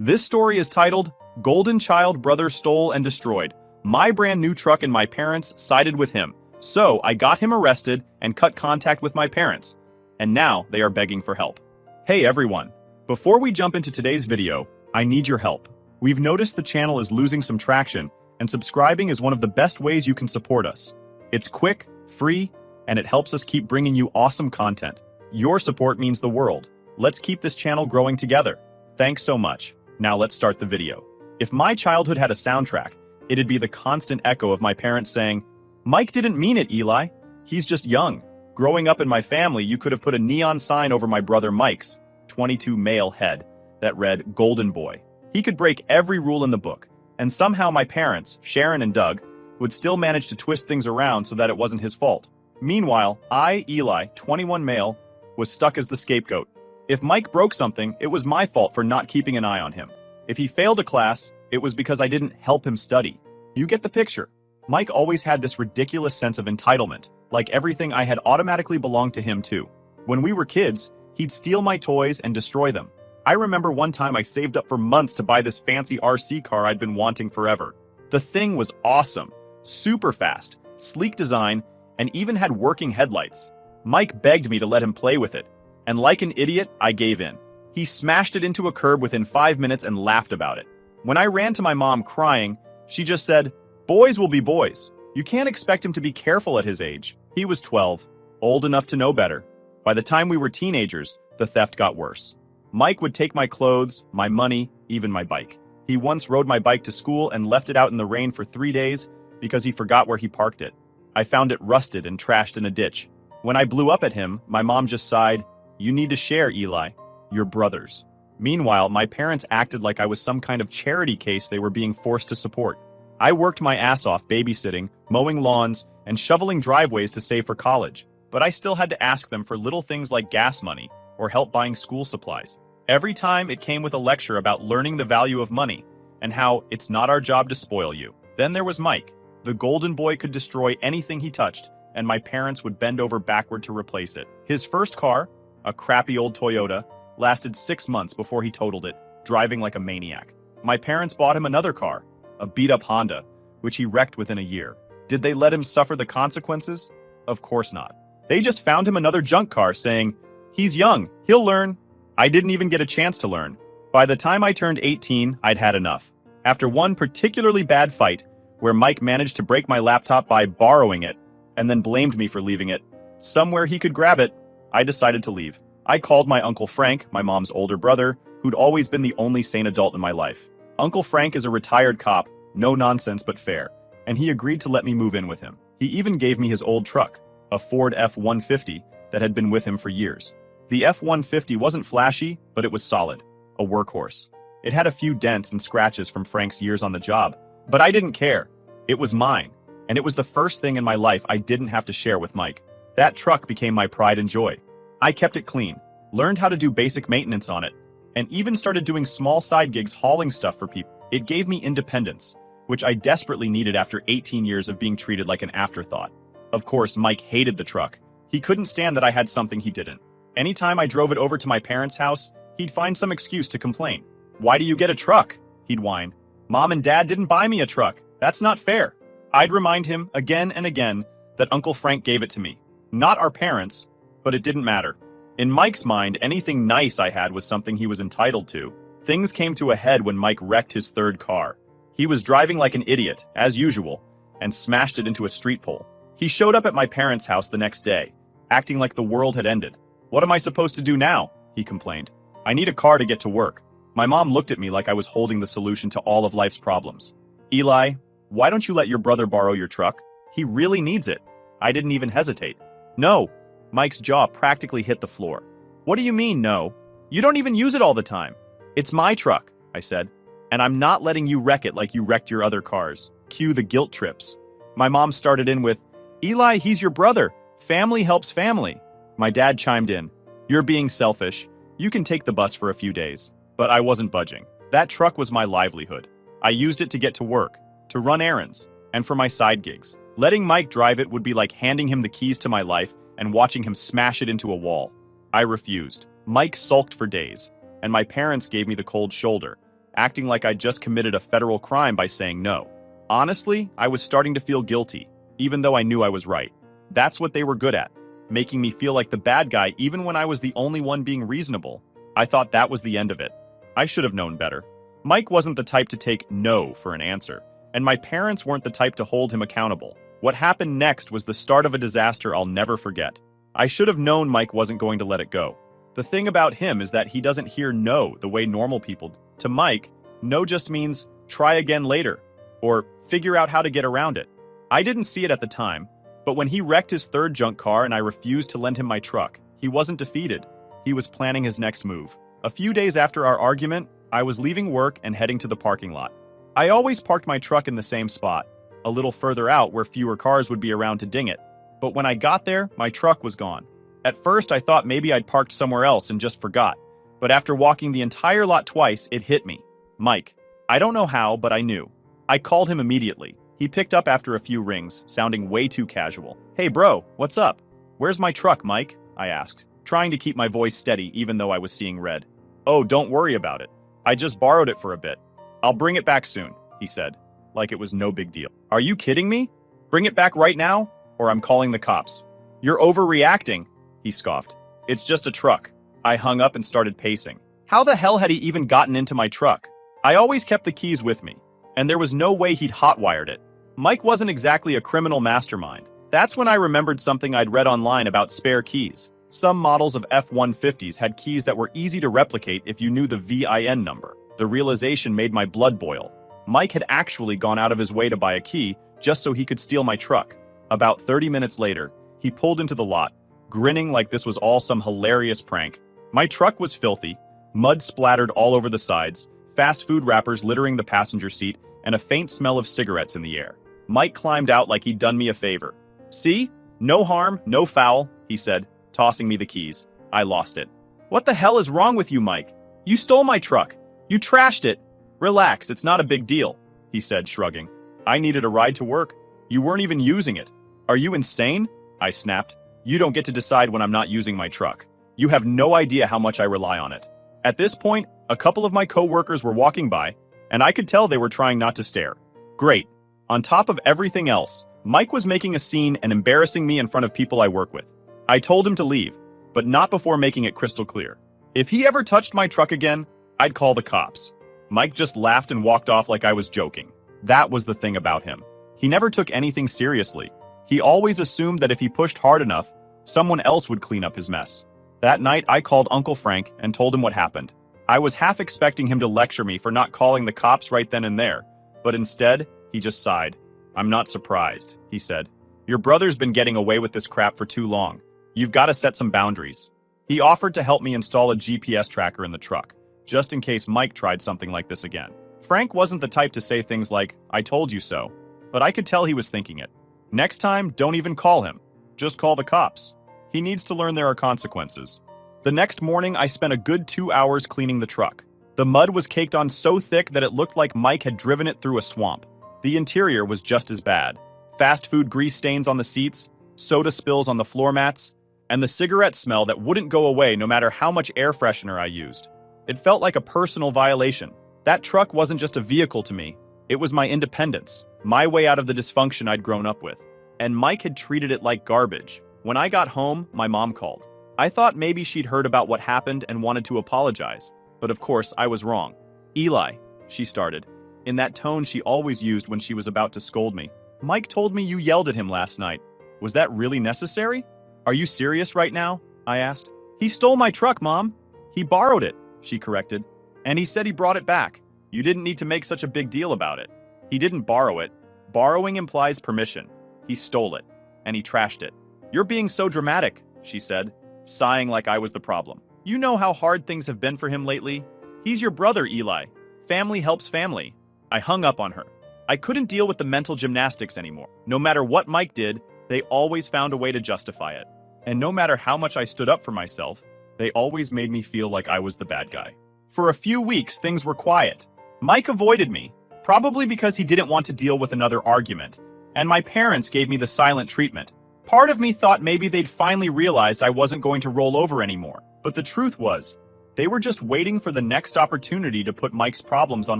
This story is titled, Golden Child Brother Stole and Destroyed. My brand new truck and my parents sided with him. So I got him arrested and cut contact with my parents. And now they are begging for help. Hey everyone. Before we jump into today's video, I need your help. We've noticed the channel is losing some traction, and subscribing is one of the best ways you can support us. It's quick, free, and it helps us keep bringing you awesome content. Your support means the world. Let's keep this channel growing together. Thanks so much. Now let's start the video. If my childhood had a soundtrack, it'd be the constant echo of my parents saying, "Mike didn't mean it, Eli. He's just young." Growing up in my family, you could have put a neon sign over my brother Mike's 22 male head that read Golden Boy. He could break every rule in the book, and somehow my parents, Sharon and Doug, would still manage to twist things around so that it wasn't his fault. Meanwhile, I, Eli, 21 male, was stuck as the scapegoat. If Mike broke something, it was my fault for not keeping an eye on him. If he failed a class, it was because I didn't help him study. You get the picture. Mike always had this ridiculous sense of entitlement, like everything I had automatically belonged to him too. When we were kids, he'd steal my toys and destroy them. I remember one time I saved up for months to buy this fancy RC car I'd been wanting forever. The thing was awesome, super fast, sleek design, and even had working headlights. Mike begged me to let him play with it. And like an idiot, I gave in. He smashed it into a curb within 5 minutes and laughed about it. When I ran to my mom crying, she just said, "Boys will be boys. You can't expect him to be careful at his age." He was 12, old enough to know better. By the time we were teenagers, the theft got worse. Mike would take my clothes, my money, even my bike. He once rode my bike to school and left it out in the rain for 3 days because he forgot where he parked it. I found it rusted and trashed in a ditch. When I blew up at him, my mom just sighed, "You need to share, Eli. You're brothers." Meanwhile, my parents acted like I was some kind of charity case they were being forced to support. I worked my ass off babysitting, mowing lawns, and shoveling driveways to save for college, but I still had to ask them for little things like gas money or help buying school supplies. Every time it came with a lecture about learning the value of money and how it's not our job to spoil you. Then there was Mike. The golden boy could destroy anything he touched, and my parents would bend over backward to replace it. His first car, a crappy old Toyota, lasted 6 months before he totaled it, driving like a maniac. My parents bought him another car, a beat-up Honda, which he wrecked within a year. Did they let him suffer the consequences? Of course not. They just found him another junk car saying, "He's young, he'll learn." I didn't even get a chance to learn. By the time I turned 18, I'd had enough. After one particularly bad fight, where Mike managed to break my laptop by borrowing it, and then blamed me for leaving it somewhere he could grab it, I decided to leave. I called my Uncle Frank, my mom's older brother, who'd always been the only sane adult in my life. Uncle Frank is a retired cop, no nonsense but fair, and he agreed to let me move in with him. He even gave me his old truck, a Ford F-150 that had been with him for years. The F-150 wasn't flashy, but it was solid, a workhorse. It had a few dents and scratches from Frank's years on the job, but I didn't care. It was mine, and it was the first thing in my life I didn't have to share with Mike. That truck became my pride and joy. I kept it clean, learned how to do basic maintenance on it, and even started doing small side gigs hauling stuff for people. It gave me independence, which I desperately needed after 18 years of being treated like an afterthought. Of course, Mike hated the truck. He couldn't stand that I had something he didn't. Anytime I drove it over to my parents' house, he'd find some excuse to complain. "Why do you get a truck?" he'd whine. "Mom and Dad didn't buy me a truck. That's not fair." I'd remind him again and again that Uncle Frank gave it to me. Not our parents, but it didn't matter. In Mike's mind, anything nice I had was something he was entitled to. Things came to a head when Mike wrecked his third car. He was driving like an idiot, as usual, and smashed it into a street pole. He showed up at my parents' house the next day, acting like the world had ended. "What am I supposed to do now?" he complained. "I need a car to get to work." My mom looked at me like I was holding the solution to all of life's problems. "Eli, why don't you let your brother borrow your truck? He really needs it." I didn't even hesitate. "No." Mike's jaw practically hit the floor. "What do you mean, no? You don't even use it all the time." "It's my truck," I said, "and I'm not letting you wreck it like you wrecked your other cars." Cue the guilt trips. My mom started in with, "Eli, he's your brother. Family helps family." My dad chimed in, "You're being selfish. You can take the bus for a few days." But I wasn't budging. That truck was my livelihood. I used it to get to work, to run errands, and for my side gigs. Letting Mike drive it would be like handing him the keys to my life and watching him smash it into a wall. I refused. Mike sulked for days, and my parents gave me the cold shoulder, acting like I'd just committed a federal crime by saying no. Honestly, I was starting to feel guilty, even though I knew I was right. That's what they were good at, making me feel like the bad guy even when I was the only one being reasonable. I thought that was the end of it. I should have known better. Mike wasn't the type to take no for an answer, and my parents weren't the type to hold him accountable. What happened next was the start of a disaster I'll never forget. I should have known Mike wasn't going to let it go. The thing about him is that he doesn't hear no the way normal people do. To Mike, no just means try again later, or figure out how to get around it. I didn't see it at the time, but when he wrecked his third junk car and I refused to lend him my truck, he wasn't defeated. He was planning his next move. A few days after our argument, I was leaving work and heading to the parking lot. I always parked my truck in the same spot, a little further out where fewer cars would be around to ding it. But when I got there, my truck was gone. At first, I thought maybe I'd parked somewhere else and just forgot. But after walking the entire lot twice, it hit me. Mike. I don't know how, but I knew. I called him immediately. He picked up after a few rings, sounding way too casual. Hey bro, what's up? Where's my truck, Mike? I asked, trying to keep my voice steady even though I was seeing red. Oh, don't worry about it. I just borrowed it for a bit. I'll bring it back soon, he said, like it was no big deal. Are you kidding me? Bring it back right now, or I'm calling the cops. You're overreacting, he scoffed. It's just a truck. I hung up and started pacing. How the hell had he even gotten into my truck? I always kept the keys with me, and there was no way he'd hotwired it. Mike wasn't exactly a criminal mastermind. That's when I remembered something I'd read online about spare keys. Some models of F-150s had keys that were easy to replicate if you knew the VIN number. The realization made my blood boil. Mike had actually gone out of his way to buy a key just so he could steal my truck. About 30 minutes later, he pulled into the lot, grinning like this was all some hilarious prank. My truck was filthy, mud splattered all over the sides, fast food wrappers littering the passenger seat, and a faint smell of cigarettes in the air. Mike climbed out like he'd done me a favor. See? No harm, no foul, he said, tossing me the keys. I lost it. What the hell is wrong with you, Mike? You stole my truck. You trashed it. Relax, it's not a big deal, he said, shrugging. I needed a ride to work. You weren't even using it. Are you insane? I snapped. You don't get to decide when I'm not using my truck. You have no idea how much I rely on it. At this point, a couple of my co-workers were walking by, and I could tell they were trying not to stare. Great. On top of everything else, Mike was making a scene and embarrassing me in front of people I work with. I told him to leave, but not before making it crystal clear. If he ever touched my truck again, I'd call the cops. Mike just laughed and walked off like I was joking. That was the thing about him. He never took anything seriously. He always assumed that if he pushed hard enough, someone else would clean up his mess. That night, I called Uncle Frank and told him what happened. I was half expecting him to lecture me for not calling the cops right then and there, but instead, he just sighed. I'm not surprised, he said. Your brother's been getting away with this crap for too long. You've got to set some boundaries. He offered to help me install a GPS tracker in the truck, just in case Mike tried something like this again. Frank wasn't the type to say things like, I told you so, but I could tell he was thinking it. Next time, don't even call him. Just call the cops. He needs to learn there are consequences. The next morning, I spent a good 2 hours cleaning the truck. The mud was caked on so thick that it looked like Mike had driven it through a swamp. The interior was just as bad. Fast food grease stains on the seats, soda spills on the floor mats, and the cigarette smell that wouldn't go away no matter how much air freshener I used. It felt like a personal violation. That truck wasn't just a vehicle to me. It was my independence, my way out of the dysfunction I'd grown up with. And Mike had treated it like garbage. When I got home, my mom called. I thought maybe she'd heard about what happened and wanted to apologize. But of course, I was wrong. Eli, she started, in that tone she always used when she was about to scold me. Mike told me you yelled at him last night. Was that really necessary? Are you serious right now? I asked. He stole my truck, Mom. He borrowed it, she corrected. And he said he brought it back. You didn't need to make such a big deal about it. He didn't borrow it. Borrowing implies permission. He stole it. And he trashed it. You're being so dramatic, she said, sighing like I was the problem. You know how hard things have been for him lately? He's your brother, Eli. Family helps family. I hung up on her. I couldn't deal with the mental gymnastics anymore. No matter what Mike did, they always found a way to justify it. And no matter how much I stood up for myself, they always made me feel like I was the bad guy. For a few weeks, things were quiet. Mike avoided me, probably because he didn't want to deal with another argument, and my parents gave me the silent treatment. Part of me thought maybe they'd finally realized I wasn't going to roll over anymore, but the truth was, They were just waiting for the next opportunity to put Mike's problems on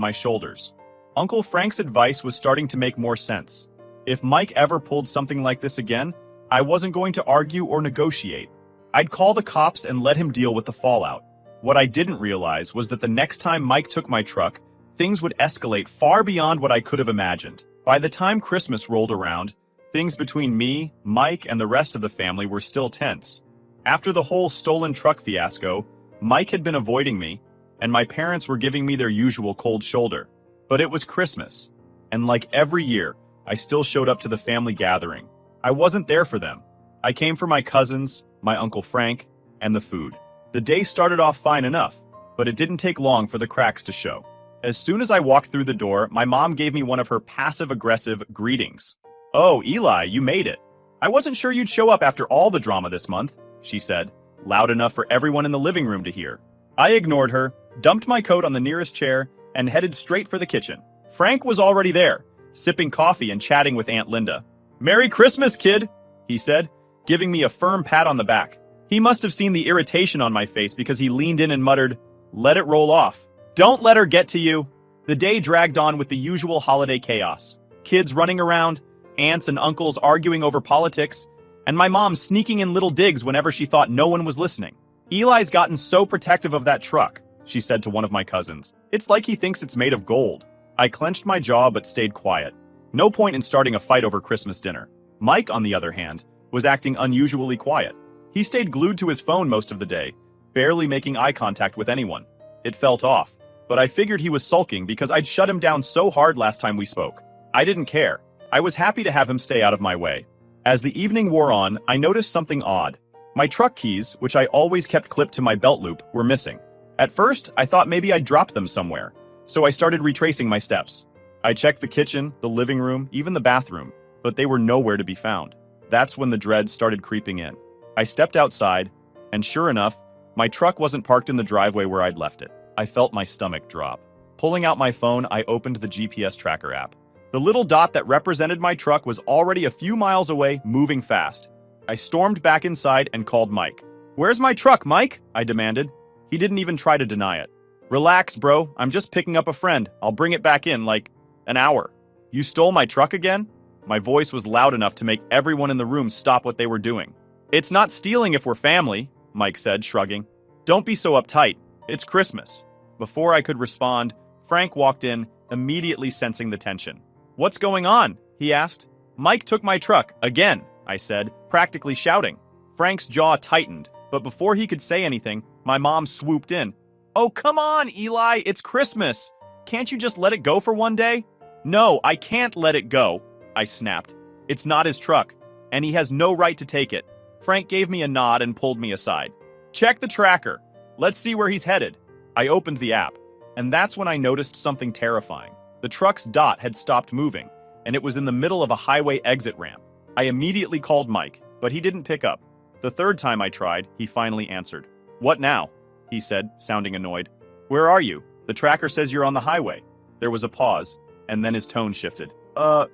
my shoulders. Uncle Frank's advice was starting to make more sense. If Mike ever pulled something like this again, I wasn't going to argue or negotiate. I'd call the cops and let him deal with the fallout. What I didn't realize was that the next time Mike took my truck, things would escalate far beyond what I could have imagined. By the time Christmas rolled around, things between me, Mike, and the rest of the family were still tense. After the whole stolen truck fiasco, Mike had been avoiding me, and my parents were giving me their usual cold shoulder. But it was Christmas, and like every year, I still showed up to the family gathering. I wasn't there for them. I came for my cousins, my Uncle Frank, and the food. The day started off fine enough, but it didn't take long for the cracks to show. As soon as I walked through the door, my mom gave me one of her passive-aggressive greetings. "Oh, Eli, you made it. I wasn't sure you'd show up after all the drama this month," she said, loud enough for everyone in the living room to hear. I ignored her, dumped my coat on the nearest chair, and headed straight for the kitchen. Frank was already there, sipping coffee and chatting with Aunt Linda. "Merry Christmas, kid," he said, giving me a firm pat on the back. He must have seen the irritation on my face because he leaned in and muttered, "Let it roll off. Don't let her get to you." The day dragged on with the usual holiday chaos. Kids running around, aunts and uncles arguing over politics, and my mom sneaking in little digs whenever she thought no one was listening. "Eli's gotten so protective of that truck," she said to one of my cousins. "It's like he thinks it's made of gold." I clenched my jaw but stayed quiet. No point in starting a fight over Christmas dinner. Mike, on the other hand, was acting unusually quiet. He stayed glued to his phone most of the day, barely making eye contact with anyone. It felt off, but I figured he was sulking because I'd shut him down so hard last time we spoke. I didn't care. I was happy to have him stay out of my way. As the evening wore on, I noticed something odd. My truck keys, which I always kept clipped to my belt loop, were missing. At first, I thought maybe I'd dropped them somewhere, so I started retracing my steps. I checked the kitchen, the living room, even the bathroom, but they were nowhere to be found. That's when the dread started creeping in. I stepped outside, and sure enough, my truck wasn't parked in the driveway where I'd left it. I felt my stomach drop. Pulling out my phone, I opened the GPS tracker app. The little dot that represented my truck was already a few miles away, moving fast. I stormed back inside and called Mike. "Where's my truck, Mike?" I demanded. He didn't even try to deny it. "Relax, bro. I'm just picking up a friend. I'll bring it back in, like, an hour." "You stole my truck again?" My voice was loud enough to make everyone in the room stop what they were doing. "It's not stealing if we're family," Mike said, shrugging. "Don't be so uptight. It's Christmas." Before I could respond, Frank walked in, immediately sensing the tension. "What's going on?" he asked. "Mike took my truck, again," I said, practically shouting. Frank's jaw tightened, but before he could say anything, my mom swooped in. "Oh, come on, Eli, it's Christmas. Can't you just let it go for one day?" "No, I can't let it go," I snapped. "It's not his truck, and he has no right to take it." Frank gave me a nod and pulled me aside. "Check the tracker. Let's see where he's headed." I opened the app, and that's when I noticed something terrifying. The truck's dot had stopped moving, and it was in the middle of a highway exit ramp. I immediately called Mike, but he didn't pick up. The third time I tried, he finally answered. "What now?" he said, sounding annoyed. "Where are you? The tracker says you're on the highway." There was a pause, and then his tone shifted.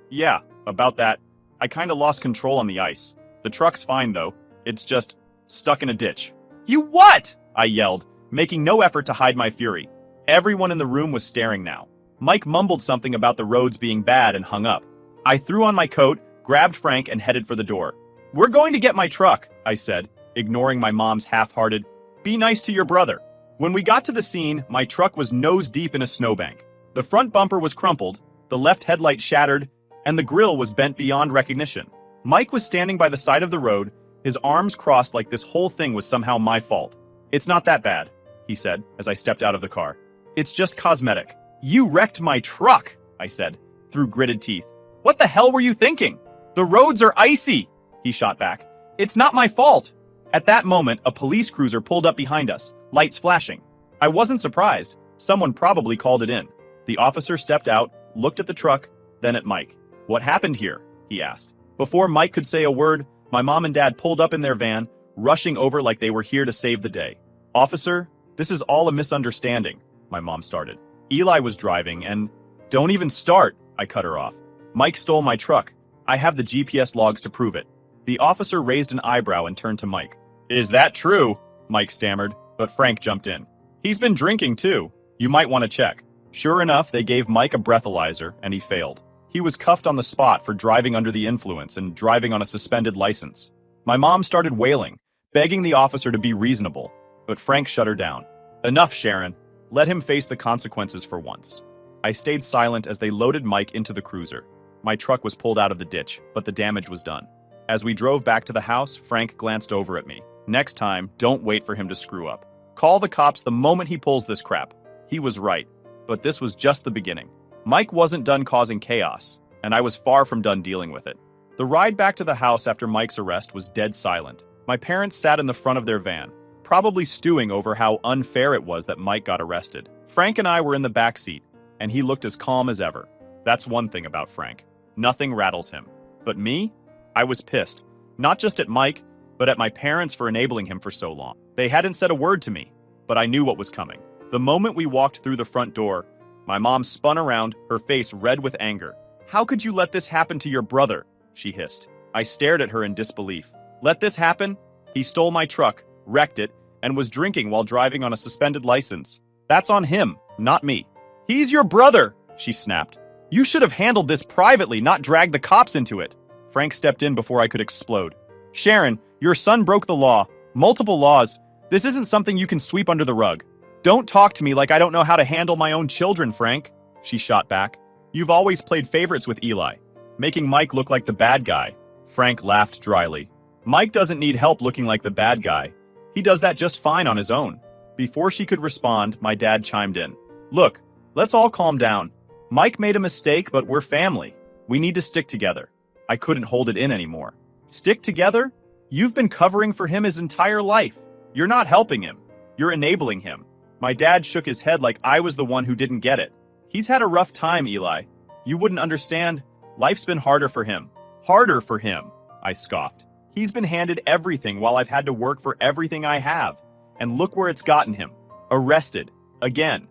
Yeah, about that. I kinda lost control on the ice. The truck's fine, though. It's just stuck in a ditch." "You what?" I yelled, making no effort to hide my fury. Everyone in the room was staring now. Mike mumbled something about the roads being bad and hung up. I threw on my coat, grabbed Frank, and headed for the door. "We're going to get my truck," I said, ignoring my mom's half-hearted, "Be nice to your brother." When we got to the scene, my truck was nose-deep in a snowbank. The front bumper was crumpled, the left headlight shattered, and the grille was bent beyond recognition. Mike was standing by the side of the road, his arms crossed like this whole thing was somehow my fault. "It's not that bad," he said as I stepped out of the car. "It's just cosmetic." "You wrecked my truck," I said, through gritted teeth. "What the hell were you thinking? The roads are icy," he shot back. "It's not my fault." At that moment, a police cruiser pulled up behind us, lights flashing. I wasn't surprised. Someone probably called it in. The officer stepped out, looked at the truck, then at Mike. "What happened here?" he asked. Before Mike could say a word, my mom and dad pulled up in their van, rushing over like they were here to save the day. "Officer, this is all a misunderstanding," my mom started. "Eli was driving and—" "Don't even start," I cut her off. "Mike stole my truck. I have the GPS logs to prove it." The officer raised an eyebrow and turned to Mike. "Is that true?" Mike stammered, but Frank jumped in. He's been drinking too. You might want to check. Sure enough, they gave Mike a breathalyzer, and he failed. He was cuffed on the spot for driving under the influence and driving on a suspended license. My mom started wailing, begging the officer to be reasonable, but Frank shut her down. Enough, Sharon. Let him face the consequences for once. I stayed silent as they loaded Mike into the cruiser. My truck was pulled out of the ditch, but the damage was done. As we drove back to the house, Frank glanced over at me. Next time, don't wait for him to screw up. Call the cops the moment he pulls this crap. He was right, but this was just the beginning. Mike wasn't done causing chaos, and I was far from done dealing with it. The ride back to the house after Mike's arrest was dead silent. My parents sat in the front of their van, probably stewing over how unfair it was that Mike got arrested. Frank and I were in the back seat, and he looked as calm as ever. That's one thing about Frank. Nothing rattles him. But me? I was pissed. Not just at Mike, but at my parents for enabling him for so long. They hadn't said a word to me, but I knew what was coming. The moment we walked through the front door, my mom spun around, her face red with anger. "How could you let this happen to your brother?" she hissed. I stared at her in disbelief. Let this happen? He stole my truck, wrecked it, and was drinking while driving on a suspended license. That's on him, not me. He's your brother, she snapped. You should have handled this privately, not dragged the cops into it. Frank stepped in before I could explode. Sharon, your son broke the law. Multiple laws. This isn't something you can sweep under the rug. Don't talk to me like I don't know how to handle my own children, Frank, she shot back. You've always played favorites with Eli, making Mike look like the bad guy. Frank laughed dryly. Mike doesn't need help looking like the bad guy. He does that just fine on his own. Before she could respond, my dad chimed in. Look, let's all calm down. Mike made a mistake, but we're family. We need to stick together. I couldn't hold it in anymore. Stick together? You've been covering for him his entire life. You're not helping him. You're enabling him. My dad shook his head like I was the one who didn't get it. He's had a rough time, Eli. You wouldn't understand. Life's been harder for him. Harder for him, I scoffed. He's been handed everything while I've had to work for everything I have. And look where it's gotten him. Arrested. Again.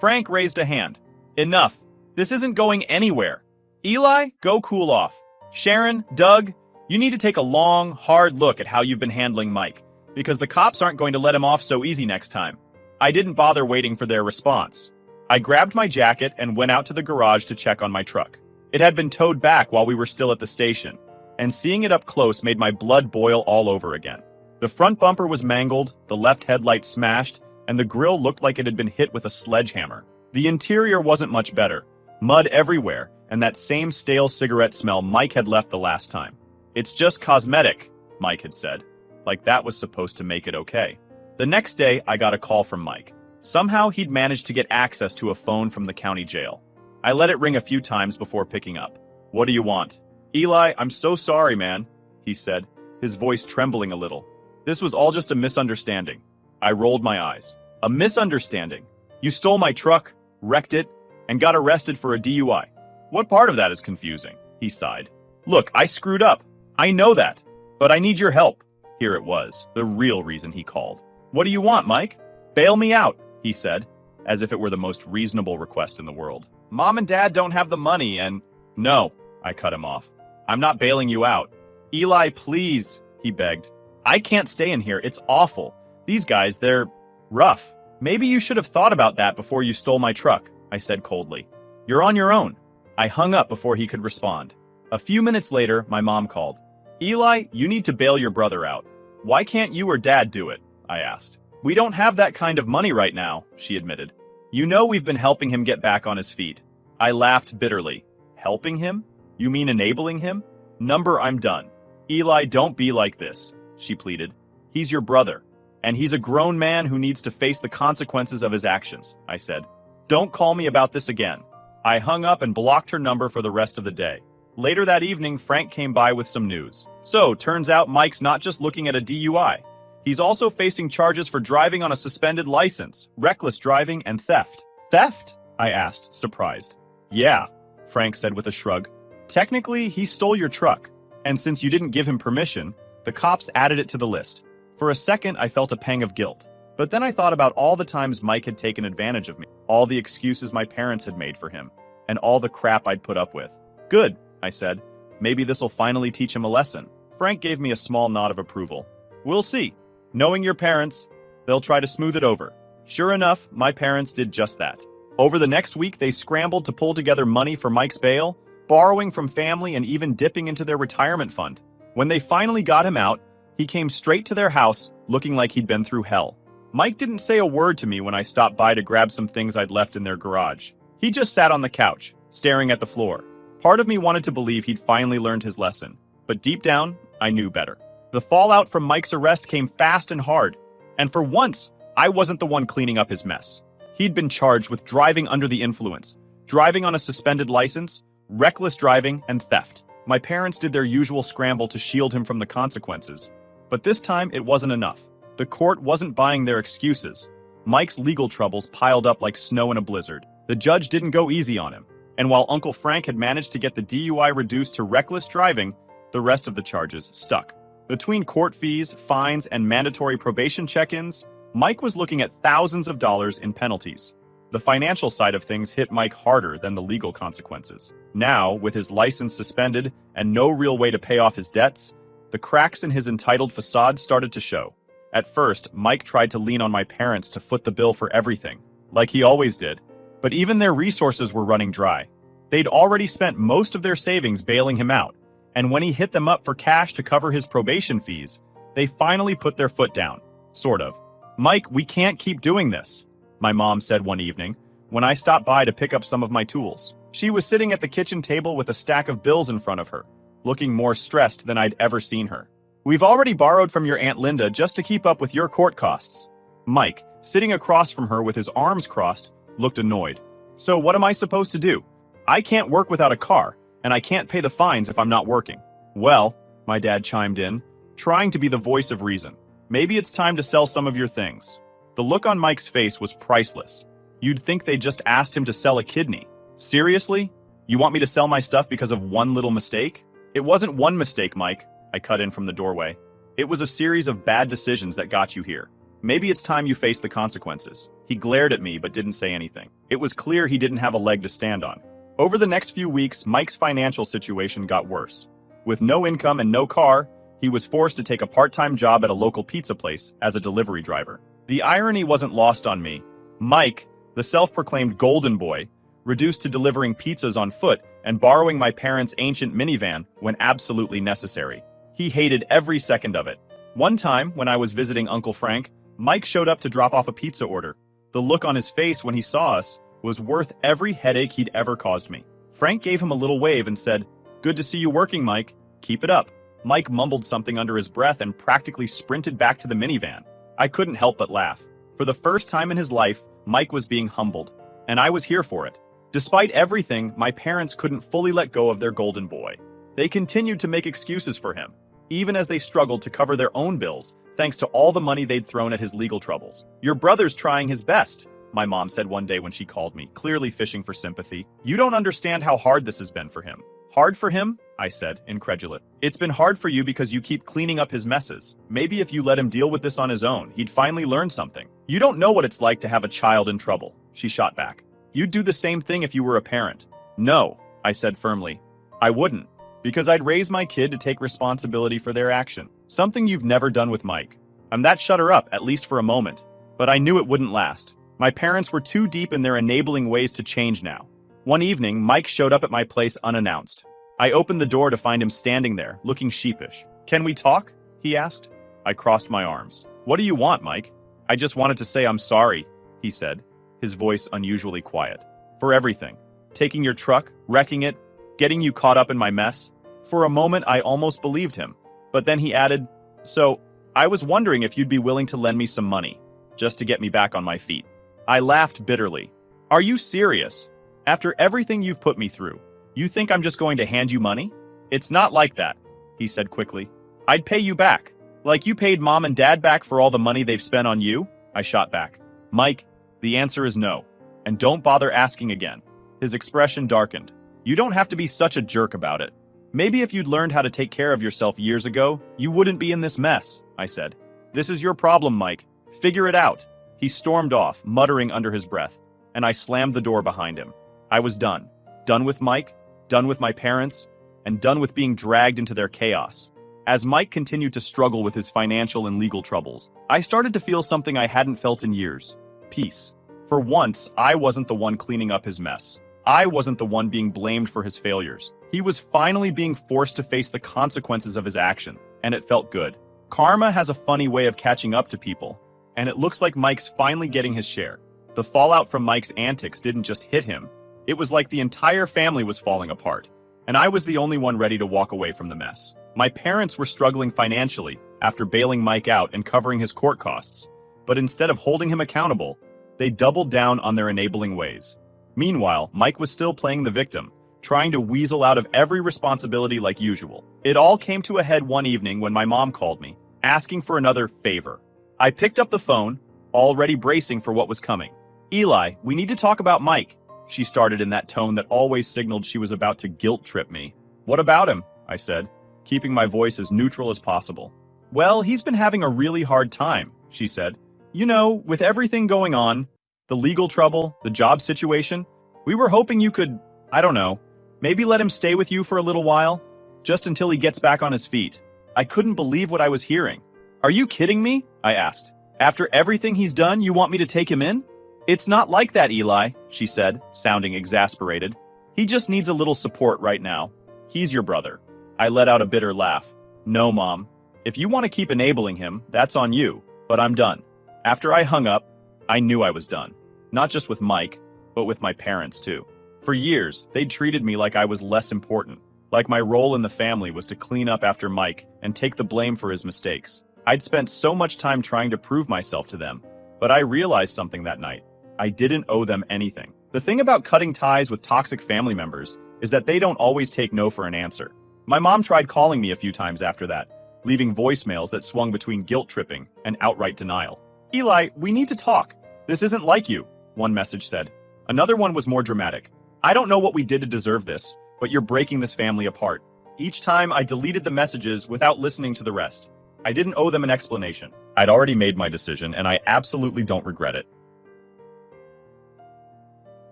Frank raised a hand. Enough. This isn't going anywhere. Eli, go cool off. Sharon, Doug, you need to take a long, hard look at how you've been handling Mike, because the cops aren't going to let him off so easy next time. I didn't bother waiting for their response. I grabbed my jacket and went out to the garage to check on my truck. It had been towed back while we were still at the station, and seeing it up close made my blood boil all over again. The front bumper was mangled, the left headlight smashed, and the grille looked like it had been hit with a sledgehammer. The interior wasn't much better. Mud everywhere, and that same stale cigarette smell Mike had left the last time. It's just cosmetic, Mike had said. Like that was supposed to make it okay. The next day, I got a call from Mike. Somehow, he'd managed to get access to a phone from the county jail. I let it ring a few times before picking up. What do you want? Eli, I'm so sorry, man, he said, his voice trembling a little. This was all just a misunderstanding. I rolled my eyes. A misunderstanding? You stole my truck, wrecked it, and got arrested for a DUI. What part of that is confusing? He sighed. Look, I screwed up. I know that. But I need your help. Here it was, the real reason he called. What do you want, Mike? Bail me out, he said, as if it were the most reasonable request in the world. Mom and Dad don't have the money and... No, I cut him off. I'm not bailing you out. Eli, please, he begged. I can't stay in here. It's awful. These guys, they're rough. Maybe you should have thought about that before you stole my truck, I said coldly. You're on your own. I hung up before he could respond. A few minutes later, my mom called. Eli, you need to bail your brother out. Why can't you or Dad do it? I asked. We don't have that kind of money right now, she admitted. You know we've been helping him get back on his feet. I laughed bitterly. Helping him? You mean enabling him? Number, I'm done. Eli, don't be like this, she pleaded. He's your brother, and he's a grown man who needs to face the consequences of his actions, I said. Don't call me about this again. I hung up and blocked her number for the rest of the day. Later that evening, Frank came by with some news. So, turns out Mike's not just looking at a DUI. He's also facing charges for driving on a suspended license, reckless driving, and theft. Theft? I asked, surprised. Yeah, Frank said with a shrug. Technically, he stole your truck. And since you didn't give him permission, the cops added it to the list. For a second, I felt a pang of guilt. But then I thought about all the times Mike had taken advantage of me, all the excuses my parents had made for him, and all the crap I'd put up with. Good, I said. Maybe this'll finally teach him a lesson. Frank gave me a small nod of approval. We'll see. Knowing your parents, they'll try to smooth it over. Sure enough, my parents did just that. Over the next week, they scrambled to pull together money for Mike's bail, borrowing from family and even dipping into their retirement fund. When they finally got him out, he came straight to their house, looking like he'd been through hell. Mike didn't say a word to me when I stopped by to grab some things I'd left in their garage. He just sat on the couch, staring at the floor. Part of me wanted to believe he'd finally learned his lesson, but deep down, I knew better. The fallout from Mike's arrest came fast and hard, and for once, I wasn't the one cleaning up his mess. He'd been charged with driving under the influence, driving on a suspended license, reckless driving, and theft. My parents did their usual scramble to shield him from the consequences, but this time it wasn't enough. The court wasn't buying their excuses. Mike's legal troubles piled up like snow in a blizzard. The judge didn't go easy on him, and while Uncle Frank had managed to get the DUI reduced to reckless driving, the rest of the charges stuck. Between court fees, fines, and mandatory probation check-ins, Mike was looking at thousands of dollars in penalties. The financial side of things hit Mike harder than the legal consequences. Now, with his license suspended and no real way to pay off his debts, the cracks in his entitled facade started to show. At first, Mike tried to lean on my parents to foot the bill for everything, like he always did, but even their resources were running dry. They'd already spent most of their savings bailing him out, and when he hit them up for cash to cover his probation fees, they finally put their foot down, sort of. "Mike, we can't keep doing this," my mom said one evening, when I stopped by to pick up some of my tools. She was sitting at the kitchen table with a stack of bills in front of her, looking more stressed than I'd ever seen her. "We've already borrowed from your Aunt Linda just to keep up with your court costs." Mike, sitting across from her with his arms crossed, looked annoyed. "So what am I supposed to do? I can't work without a car, and I can't pay the fines if I'm not working." "Well," my dad chimed in, trying to be the voice of reason, "maybe it's time to sell some of your things." The look on Mike's face was priceless. You'd think they just asked him to sell a kidney. "Seriously? You want me to sell my stuff because of one little mistake?" "It wasn't one mistake, Mike," I cut in from the doorway. "It was a series of bad decisions that got you here. Maybe it's time you face the consequences." He glared at me but didn't say anything. It was clear he didn't have a leg to stand on. Over the next few weeks, Mike's financial situation got worse. With no income and no car, he was forced to take a part-time job at a local pizza place as a delivery driver. The irony wasn't lost on me. Mike, the self-proclaimed golden boy, reduced to delivering pizzas on foot and borrowing my parents' ancient minivan when absolutely necessary. He hated every second of it. One time, when I was visiting Uncle Frank, Mike showed up to drop off a pizza order. The look on his face when he saw us was worth every headache he'd ever caused me. Frank gave him a little wave and said, "Good to see you working, Mike. Keep it up." Mike mumbled something under his breath and practically sprinted back to the minivan. I couldn't help but laugh. For the first time in his life, Mike was being humbled, and I was here for it. Despite everything, my parents couldn't fully let go of their golden boy. They continued to make excuses for him, even as they struggled to cover their own bills, thanks to all the money they'd thrown at his legal troubles. "Your brother's trying his best," my mom said one day when she called me, clearly fishing for sympathy. "You don't understand how hard this has been for him." "Hard for him?" I said, incredulous. "It's been hard for you because you keep cleaning up his messes. Maybe if you let him deal with this on his own, he'd finally learn something." "You don't know what it's like to have a child in trouble," she shot back. "You'd do the same thing if you were a parent." "No," I said firmly. "I wouldn't. Because I'd raise my kid to take responsibility for their action. Something you've never done with Mike. That shut her up, at least for a moment. But I knew it wouldn't last. My parents were too deep in their enabling ways to change now. One evening, Mike showed up at my place unannounced. I opened the door to find him standing there, looking sheepish. "Can we talk?" he asked. I crossed my arms. "What do you want, Mike?" "I just wanted to say I'm sorry," he said, his voice unusually quiet. "For everything. Taking your truck, wrecking it, getting you caught up in my mess." For a moment, I almost believed him. But then he added, "So, I was wondering if you'd be willing to lend me some money, just to get me back on my feet." I laughed bitterly. "Are you serious? After everything you've put me through, you think I'm just going to hand you money?" "It's not like that," he said quickly. "I'd pay you back. Like you paid Mom and Dad back for all the money they've spent on you?" I shot back. "Mike, the answer is no. And don't bother asking again." His expression darkened. "You don't have to be such a jerk about it. Maybe if you'd learned how to take care of yourself years ago, you wouldn't be in this mess," I said. "This is your problem, Mike. Figure it out." He stormed off, muttering under his breath, and I slammed the door behind him. I was done. Done with Mike, done with my parents, and done with being dragged into their chaos. As Mike continued to struggle with his financial and legal troubles, I started to feel something I hadn't felt in years. peace. For once, I wasn't the one cleaning up his mess. I wasn't the one being blamed for his failures. He was finally being forced to face the consequences of his action, and it felt good. Karma has a funny way of catching up to people, and it looks like Mike's finally getting his share. The fallout from Mike's antics didn't just hit him. It was like the entire family was falling apart, and I was the only one ready to walk away from the mess. My parents were struggling financially after bailing Mike out and covering his court costs, but instead of holding him accountable, they doubled down on their enabling ways. Meanwhile, Mike was still playing the victim, trying to weasel out of every responsibility like usual. It all came to a head one evening when my mom called me, asking for another favor. I picked up the phone, already bracing for what was coming. "Eli, we need to talk about Mike," she started in that tone that always signaled she was about to guilt trip me. "What about him?" I said, keeping my voice as neutral as possible. "Well, he's been having a really hard time," she said. "You know, with everything going on, the legal trouble, the job situation, we were hoping you could, I don't know, maybe let him stay with you for a little while, just until he gets back on his feet." I couldn't believe what I was hearing. "Are you kidding me?" I asked. "After everything he's done, you want me to take him in?" "It's not like that, Eli," she said, sounding exasperated. "He just needs a little support right now. He's your brother." I let out a bitter laugh. "No, Mom. If you want to keep enabling him, that's on you, but I'm done." After I hung up, I knew I was done. Not just with Mike, but with my parents too. For years, they'd treated me like I was less important, like my role in the family was to clean up after Mike and take the blame for his mistakes. I'd spent so much time trying to prove myself to them, but I realized something that night. I didn't owe them anything. The thing about cutting ties with toxic family members is that they don't always take no for an answer. My mom tried calling me a few times after that, leaving voicemails that swung between guilt tripping and outright denial. "Eli, we need to talk. This isn't like you," one message said. Another one was more dramatic. "I don't know what we did to deserve this, but you're breaking this family apart." Each time I deleted the messages without listening to the rest. I didn't owe them an explanation. I'd already made my decision, and I absolutely don't regret it.